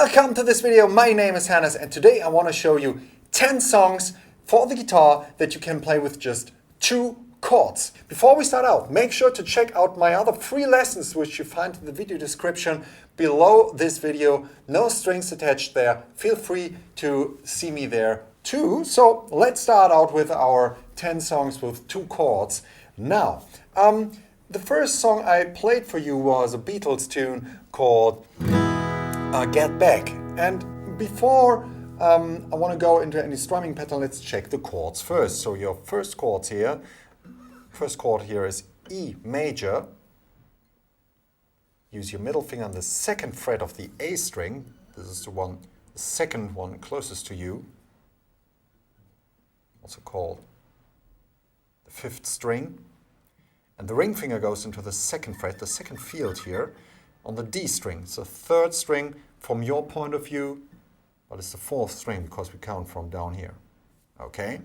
Welcome to this video. My name is Hannes and today I want to show you 10 songs for the guitar that you can play with just 2 chords. Before we start out, make sure to check out my other free lessons which you find in the video description below this video. No strings attached there. Feel free to see me there too. So let's start out with our 10 songs with 2 chords. Now, the first song I played for you was a Beatles tune called Get Back. And before I want to go into any strumming pattern, let's check the chords first. So your first chord here is E major. Use your middle finger on the 2nd fret of the A string. This is the second one closest to you. Also called the 5th string. And the ring finger goes into the 2nd fret, the 2nd field here, on the D string. It's the 3rd string from your point of view, but it's the 4th string because we count from down here. Okay?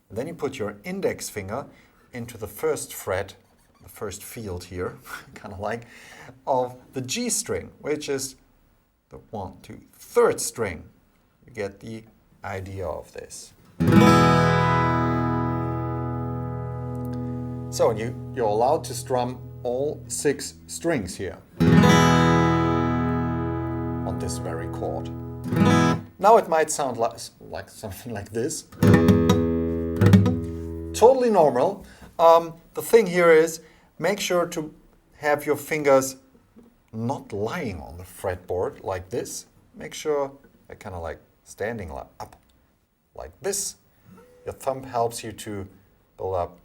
And then you put your index finger into the 1st fret, the 1st field here, kind of like, of the G string, which is the 3rd string. You get the idea of this. So you're allowed to strum all 6 strings here on this very chord. Now it might sound like something like this. Totally normal. The thing here is, make sure to have your fingers not lying on the fretboard like this. Make sure they're kind of like standing up like this. Your thumb helps you to build up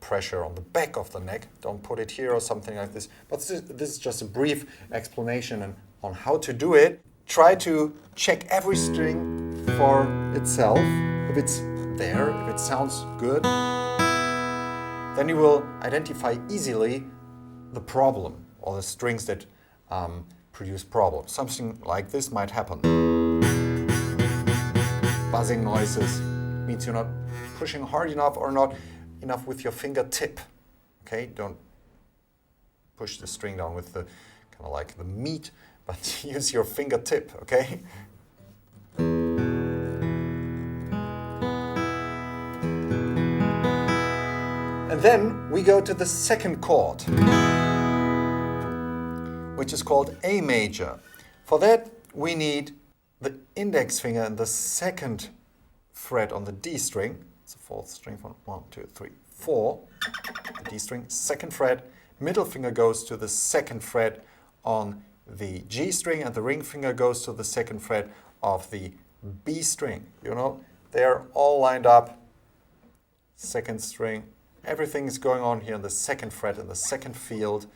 pressure on the back of the neck. Don't put it here or something like this. But this is just a brief explanation on how to do it. Try to check every string for itself. If it's there, if it sounds good, then you will identify easily the problem or the strings that produce problems. Something like this might happen. Buzzing noises means you're not pushing hard enough or not enough with your fingertip. Okay, don't push the string down with the kind of like the meat, but use your fingertip. Okay. And then we go to the 2nd chord, which is called A major. For that, we need the index finger in the 2nd fret on the D string. It's the 4th string from 1, 2, 3, 4. The D string, 2nd fret. Middle finger goes to the 2nd fret on the G string, and the ring finger goes to the 2nd fret of the B string. You know, they're all lined up. 2nd string. Everything is going on here on the 2nd fret in the 2nd field.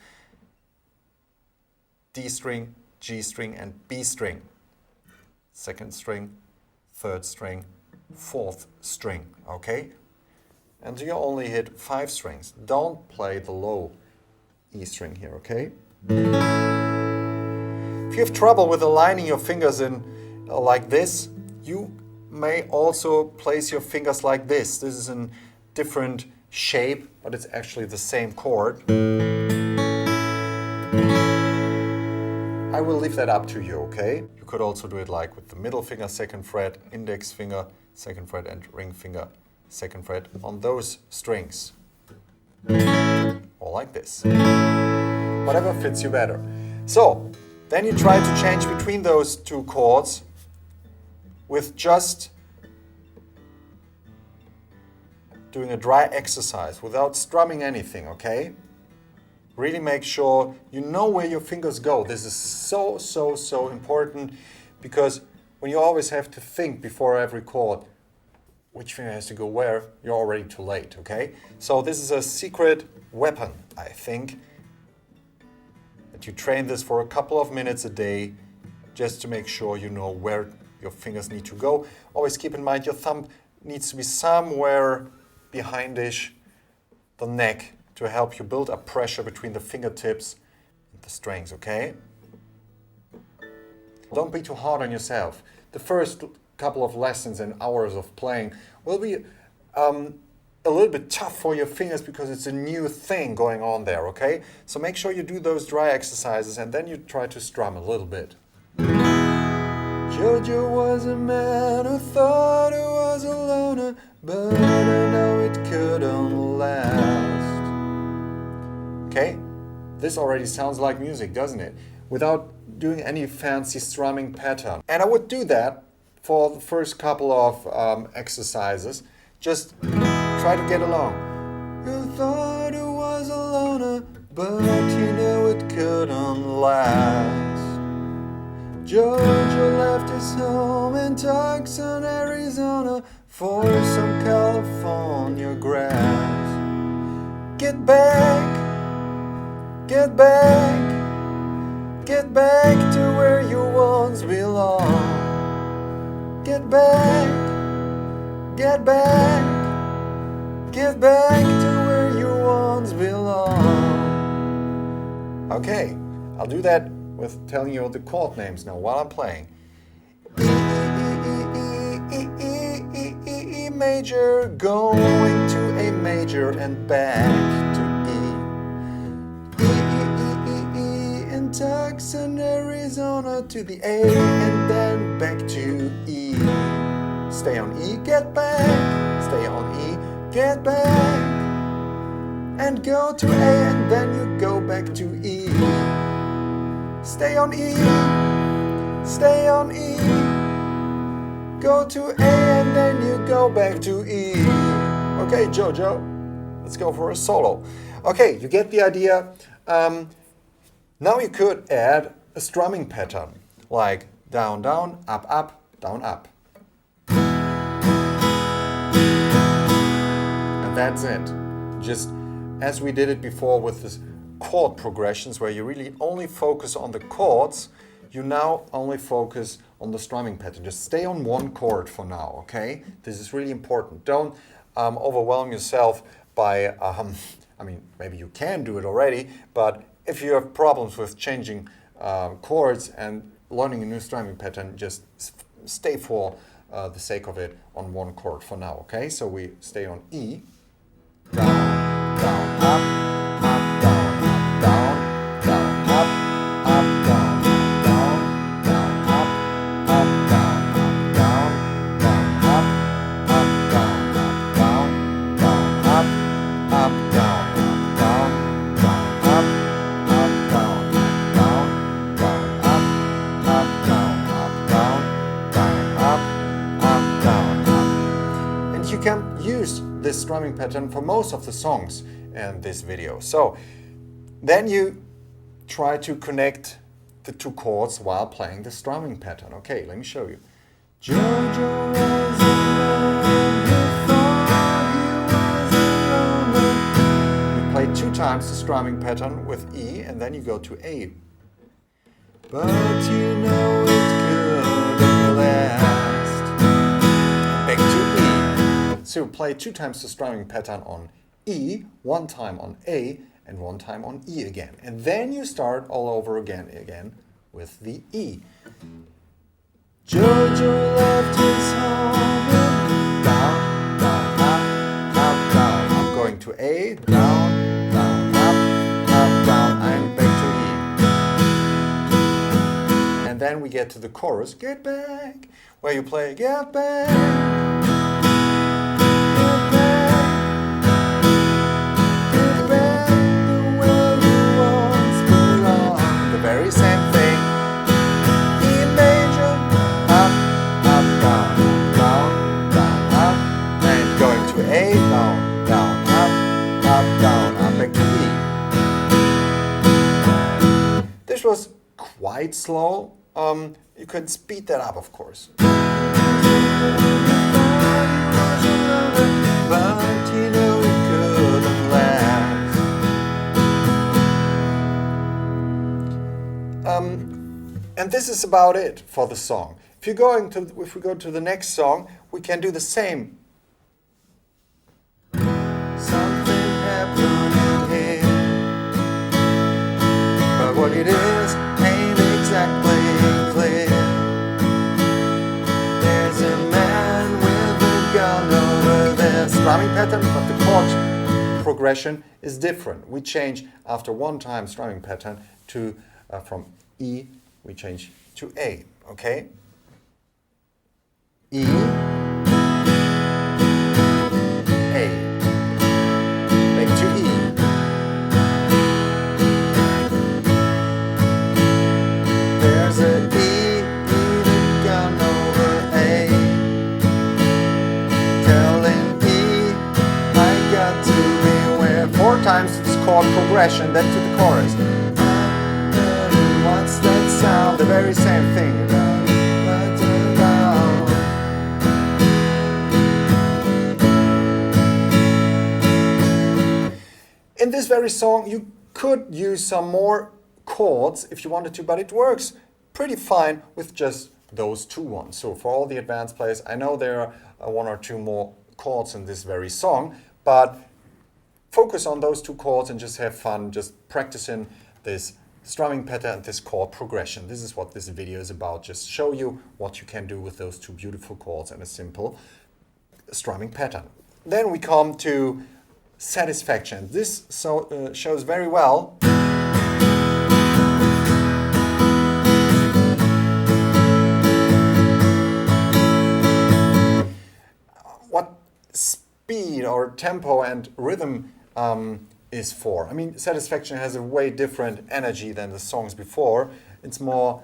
D string, G string, and B string. 2nd string, 3rd string, 4th string. Okay? And you only hit 5 strings. Don't play the low E string here, okay? If you have trouble with aligning your fingers in like this, you may also place your fingers like this. This is in different shape, but it's actually the same chord. I will leave that up to you, okay? You could also do it like with the middle finger, 2nd fret, index finger, 2nd fret, and ring finger, 2nd fret on those strings. Or like this. Whatever fits you better. So, then you try to change between those 2 chords with just doing a dry exercise without strumming anything, okay? Really make sure you know where your fingers go. This is so important, because when you always have to think before every chord which finger has to go where, you're already too late, okay? So this is a secret weapon, I think, that you train this for a couple of minutes a day just to make sure you know where your fingers need to go. Always keep in mind your thumb needs to be somewhere behindish the neck to help you build up pressure between the fingertips and the strings, okay? Don't be too hard on yourself. The first couple of lessons and hours of playing will be a little bit tough for your fingers because it's a new thing going on there, okay? So make sure you do those dry exercises and then you try to strum a little bit. Jojo was a man who thought he was a loner, but I know it couldn't last. Okay, this already sounds like music, doesn't it? Without doing any fancy strumming pattern. And I would do that for the first couple of exercises. Just try to get along. You thought it was a loner, but you knew it couldn't last. Jojo left his home in Tucson, Arizona, for some California grass. Get back, get back, get back to where you once belonged. Get back, get back, get back to where you once belonged. Okay, I'll do that with telling you the chord names now while I'm playing. E major, going to A major and back to E. In Tucson, Arizona to the A and then back to E. Stay on E, get back, stay on E, get back, and go to A and then you go back to E. Stay on E, stay on E, go to A and then you go back to E. Okay, Jojo, let's go for a solo. Okay, you get the idea. Now you could add a strumming pattern, like down, down, up, up, down, up. And that's it. Just as we did it before with this chord progressions, where you really only focus on the chords, you now only focus on the strumming pattern. Just stay on one chord for now, okay? This is really important. Don't overwhelm yourself by, I mean, maybe you can do it already, but if you have problems with changing chords and learning a new strumming pattern, just stay for the sake of it on one chord for now, okay? So we stay on E, down, down, up, up, down, up, down, down, up, down, down, down, up, down, down, down, up, down, down, down, up, down, down, down, up, down, down, down, up, down, down, down, up, down, up. And you can use this strumming pattern for most of the songs in this video. So then you try to connect the two chords while playing the strumming pattern. Okay, let me show you. Jojo was a man who thought he was alone. You play 2 times the strumming pattern with E and then you go to A. But you know it couldn't last. Back to E. So play 2 times the strumming pattern on E, 1 time on A, and 1 time on E again. And then you start all over again with the E. Jojo left his home and down, down, up, down. I'm going to A, down, down, up, down, and back to E. And then we get to the chorus, get back, where you play, get back. Very same thing. E major, up, down, down, down, up, and going to A, down, down, up, down, back to E. This was quite slow. You could speed that up, of course. But you know it couldn't last. And this is about it for the song. If we go to the next song, we can do the same. Something happened here, but what it is ain't exactly clear. There's a man with a gun over there. Strumming pattern, but the chord progression is different. We change after 1 time strumming pattern to from E, we change to A, okay? E, A, back to E. There's a E that gone over A, telling E I got to beware. 4 times this chord progression, then to the chorus. What's that sound? The very same thing. In this very song, you could use some more chords if you wanted to, but it works pretty fine with just those 2 ones. So for all the advanced players, I know there are 1 or 2 more chords in this very song, but focus on those 2 chords and just have fun, just practicing this strumming pattern and this chord progression. This is what this video is about, just show you what you can do with those 2 beautiful chords and a simple strumming pattern. Then we come to satisfaction. This shows very well what speed or tempo and rhythm is for. I mean, satisfaction has a way different energy than the songs before. It's more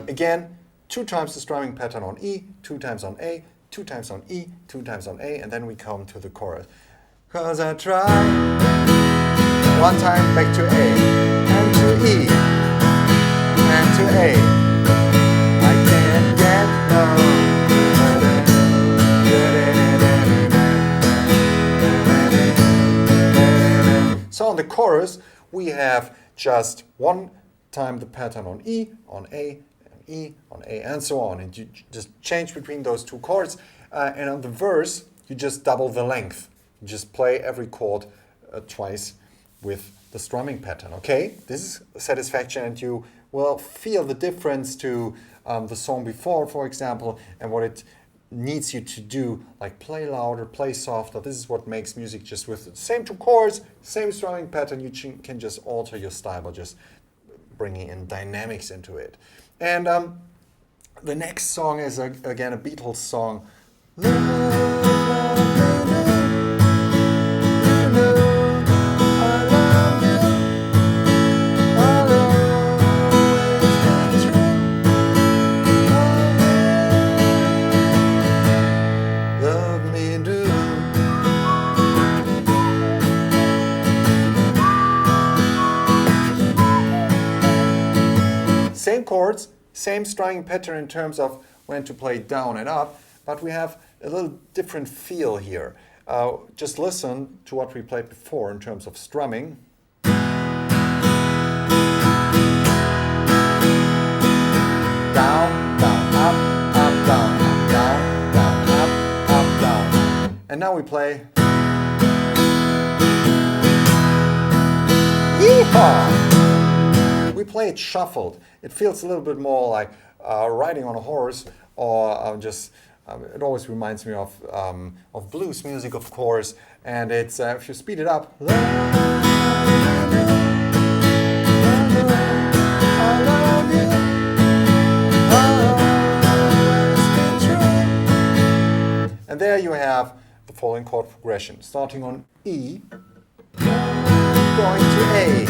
again, 2 times the strumming pattern on E, 2 times on A, 2 times on E, 2 times on A, and then we come to the chorus. 'Cause I try. 1 time back to A, and to E, and to A. I can't get no. So on the chorus, we have just 1 time the pattern on E, on A, E, on A, and so on. And you just change between those 2 chords. And on the verse, you just double the length. You just play every chord twice with the strumming pattern, okay? This is satisfaction, and you will feel the difference to the song before, for example, and what it needs you to do, like play louder, play softer. This is what makes music just with the same 2 chords, same strumming pattern. You can just alter your style by just bringing in dynamics into it. And the next song is, again, a Beatles song. Same chords, same strumming pattern in terms of when to play down and up, but we have a little different feel here. Just listen to what we played before in terms of strumming. Down, down, up, up, down, down, down, up, up, down. And now we play. Yeehaw! We play it shuffled. It feels a little bit more like riding on a horse, or it always reminds me of blues music, of course. And it's if you speed it up. And there you have the following chord progression, starting on E, going to A.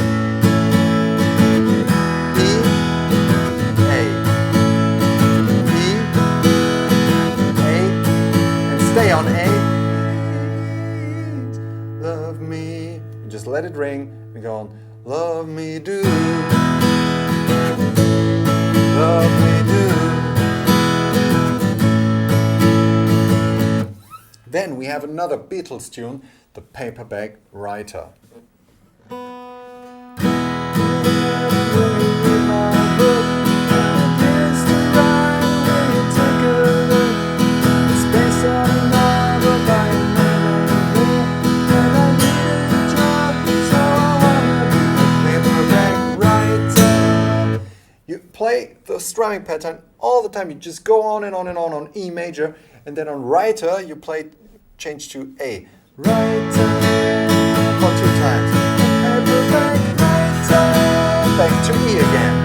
Stay on A. Love me. And just let it ring and go on. Love me do. Love me do. Then we have another Beatles tune, the Paperback Writer. strumming pattern all the time. You just go on and on and on E major, and then on Writer you change to A. Writer for 2 times. Paperback Writer. Back to E again.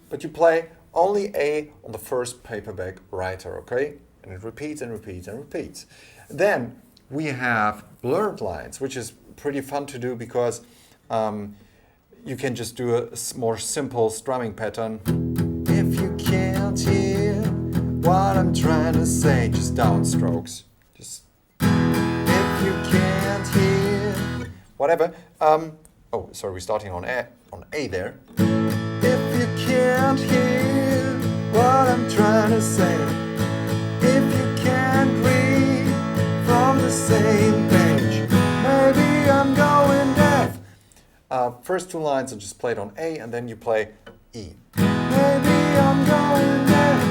But you play only A on the first Paperback Writer, okay? And it repeats and repeats and repeats. Then we have blurred lines, which is pretty fun to do because you can just do a more simple strumming pattern. If you can't hear what I'm trying to say, just downstrokes. Just if you can't hear, whatever. Oh, sorry, we're starting on A there. If you can't hear what I'm trying to say, if you can't read from the same page, maybe I'm going deaf. First 2 lines are just played on A, and then you play E. Maybe I'm going deaf,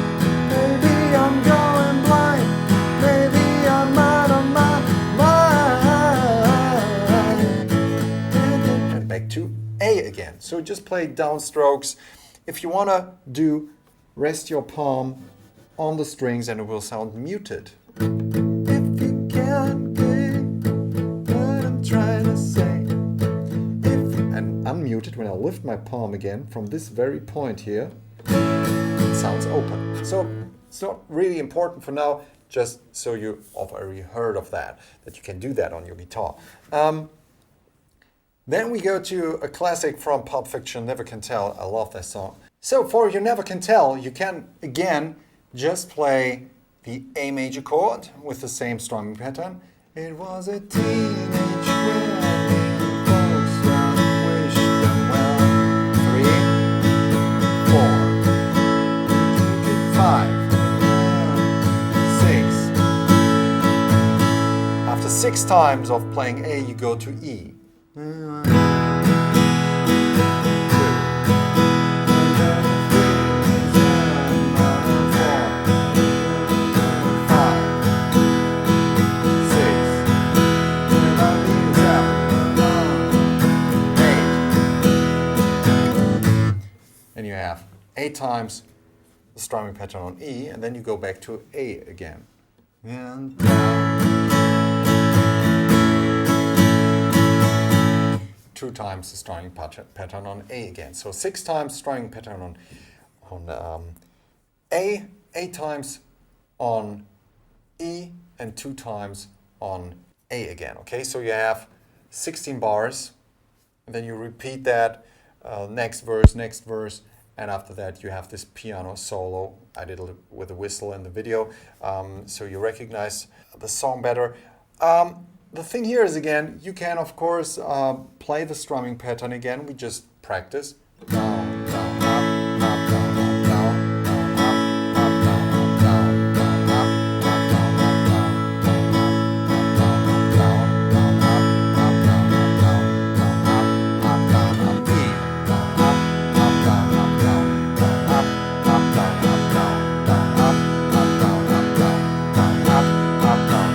maybe I'm going blind, maybe I'm out of my mind. And back to A again. So just play downstrokes. If you want to do, rest your palm on the strings and it will sound muted. If you can't get what I'm trying to say. And unmuted, when I lift my palm again from this very point here, it sounds open. So it's not really important for now, just so you've already heard of that you can do that on your guitar. Then we go to a classic from Pulp Fiction, Never Can Tell. I love that song. So for You Never Can Tell, you can again just play the A major chord with the same strumming pattern. It was a teenage wedding, folks wished them well. 3, 4, 5, 6. After 6 times of playing A, you go to E. 8 times the strumming pattern on E, and then you go back to A again. And 2 times the strumming pattern on A again. So 6 times strumming pattern on A, 8 times on E, and 2 times on A again. Okay, so you have 16 bars, and then you repeat that next verse, and after that you have this piano solo. I did it with a whistle in the video, so you recognize the song better. The thing here is, again, you can of course play the strumming pattern again. We just practice. Down, down, up, up, down, up, down, down, up, up, down, up, down, down, up, up, down, up, down, down, up, down, down, up, down, up, down, up,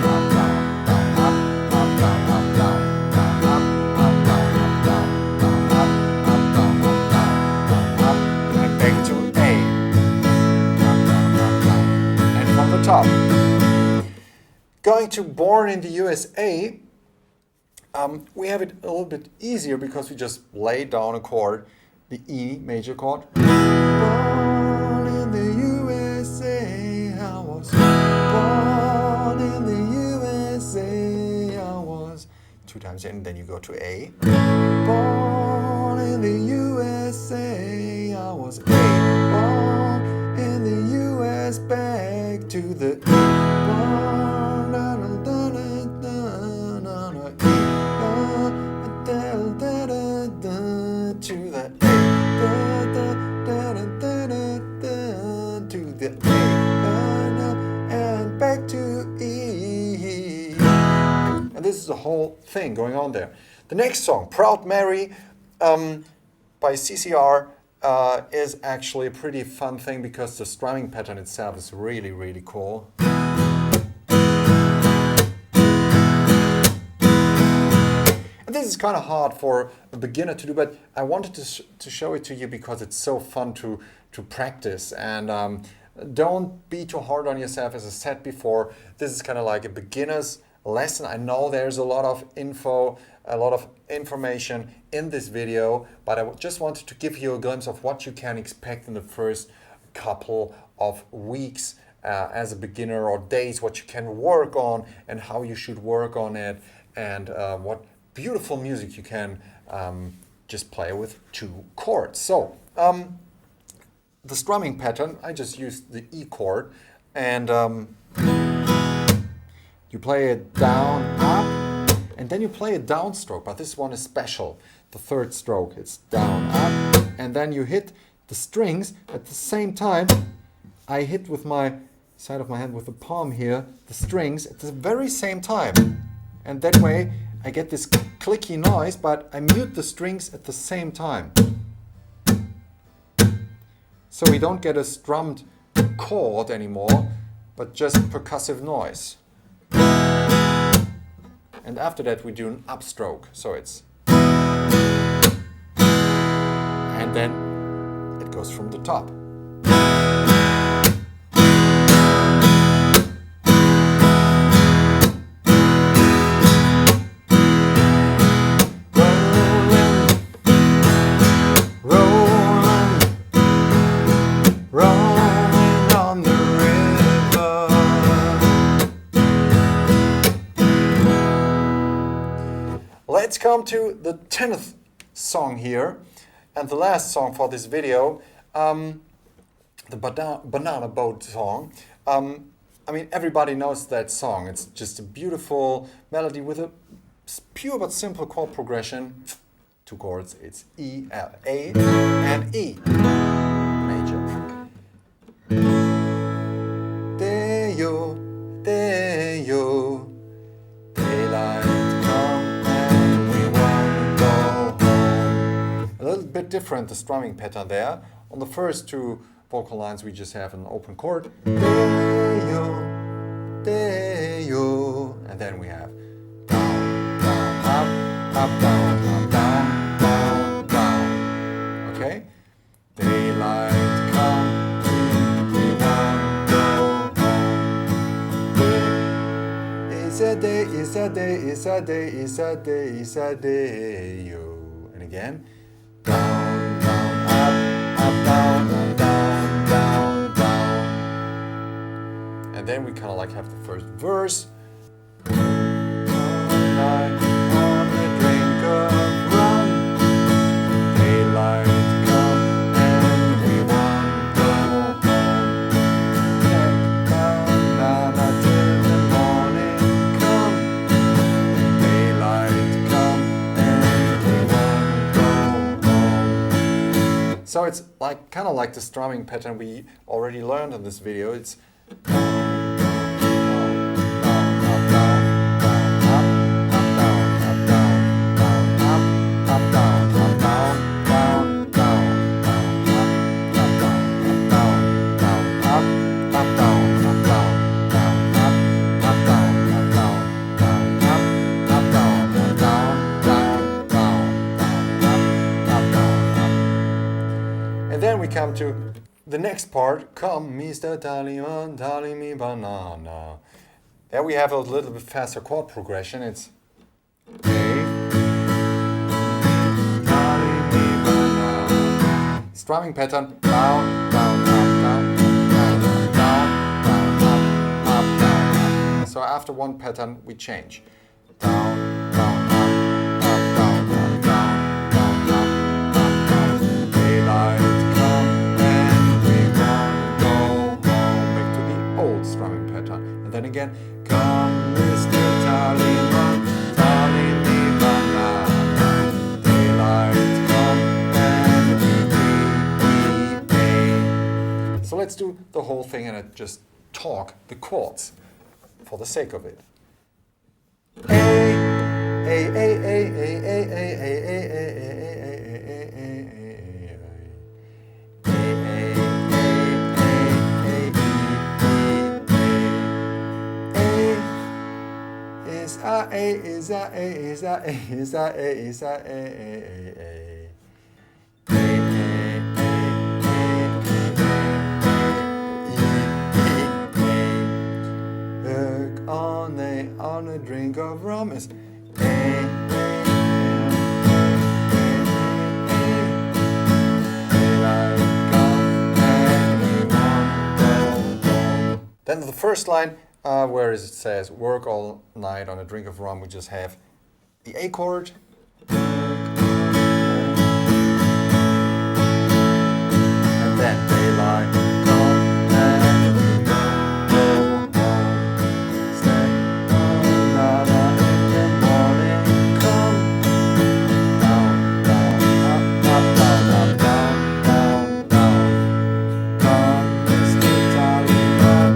down, top. Going to Born in the USA, we have it a little bit easier because we just lay down a chord, the E major chord. Born in the USA, I was born in the USA, I was 2 times in, then you go to A. Born in the USA, I was A. Born in the US, back to the to the and back to E. And this is the whole thing going on there. The next song, Proud Mary, by CCR, is actually a pretty fun thing because the strumming pattern itself is really, really cool. And This is kind of hard for a beginner to do, but I wanted to show it to you because it's so fun to practice. And don't be too hard on yourself. As I said before, this is kind of like a beginner's lesson. I know there's a lot of info, a lot of information in this video, but I just wanted to give you a glimpse of what you can expect in the first couple of weeks as a beginner, or days, what you can work on and how you should work on it, and what beautiful music you can just play with 2 chords. So the strumming pattern, I just used the E chord, and you play it down, up, and then you play a downstroke, but this one is special. The 3rd stroke, it's down, up, and then you hit the strings at the same time. I hit with my side of my hand with the palm here, the strings at the very same time. And that way I get this clicky noise, but I mute the strings at the same time. So we don't get a strummed chord anymore, but just percussive noise. And after that we do an upstroke, so it's... And then it goes from the top. Let's come to the 10th song here, and the last song for this video, the Banana Boat song. I mean, everybody knows that song. It's just a beautiful melody with a pure but simple chord progression. 2 chords, it's E, A, and E major. Deo, Deo, daylight come and we want to go home. A little bit different, the strumming pattern there. On the first 2 vocal lines we just have an open chord, Deo, Deo, and then we have down, down, up, down, up, down, down, down. Okay? Daylight come, we want to go home. It's a day, it's a day, it's a day, it's a day, it's a day, yo. And again, down, down, up, down, down, down, down. And then we kind of like have the first verse. So it's like kind of like the strumming pattern we already learned in this video. It's we come to the next part. Come, Mr. Tallyman, tally me banana. There we have a little bit faster chord progression. It's A, tally me banana. Strumming pattern, down, down, up, down, down, down, down, up, down. So after one pattern we change. Down, down, up, down, down, down, down, up, down. Daylight. Then again, come, Mr. Tallyman, tally me banana. Daylight come and we. So let's do the whole thing and just talk the chords for the sake of it. A, A, A, A, A, A, A, A, A, A is a A is a A is a A is a A. Hook on a drink of rum is Then the first line, where it says work all night on a drink of rum, we just have the A chord. And then daylight come and we go home. Stay another in the morning come. Down, down, up, up, down, up, down, down, down. Come, Mr. Taliban.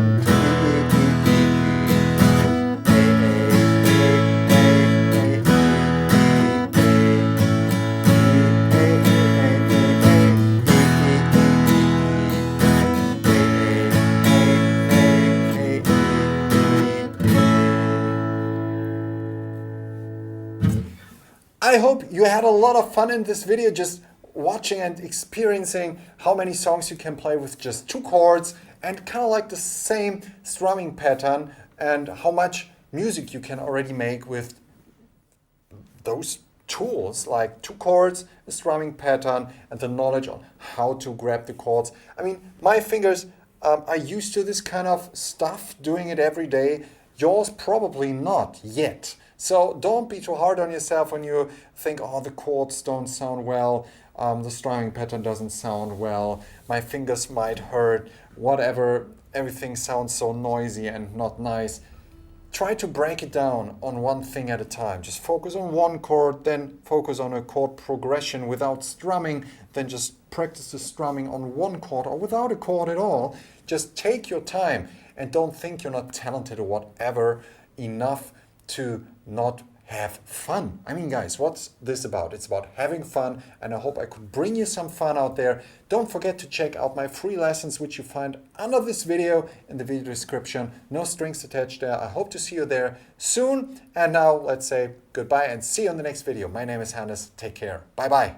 I hope you had a lot of fun in this video just watching and experiencing how many songs you can play with just 2 chords and kind of like the same strumming pattern, and how much music you can already make with those tools like 2 chords, a strumming pattern, and the knowledge on how to grab the chords. I mean, my fingers are used to this kind of stuff, doing it every day. Yours probably not yet. So don't be too hard on yourself when you think, oh, the chords don't sound well, the strumming pattern doesn't sound well, my fingers might hurt, whatever, everything sounds so noisy and not nice. Try to break it down on one thing at a time. Just focus on one chord, then focus on a chord progression without strumming, then just practice the strumming on one chord or without a chord at all. Just take your time and don't think you're not talented or whatever enough to not have fun. I mean, guys, what's this about? It's about having fun, and I hope I could bring you some fun out there. Don't forget to check out my free lessons, which you find under this video in the video description. No strings attached there. I hope to see you there soon. And now let's say goodbye and see you in the next video. My name is Hannes. Take care. Bye-bye.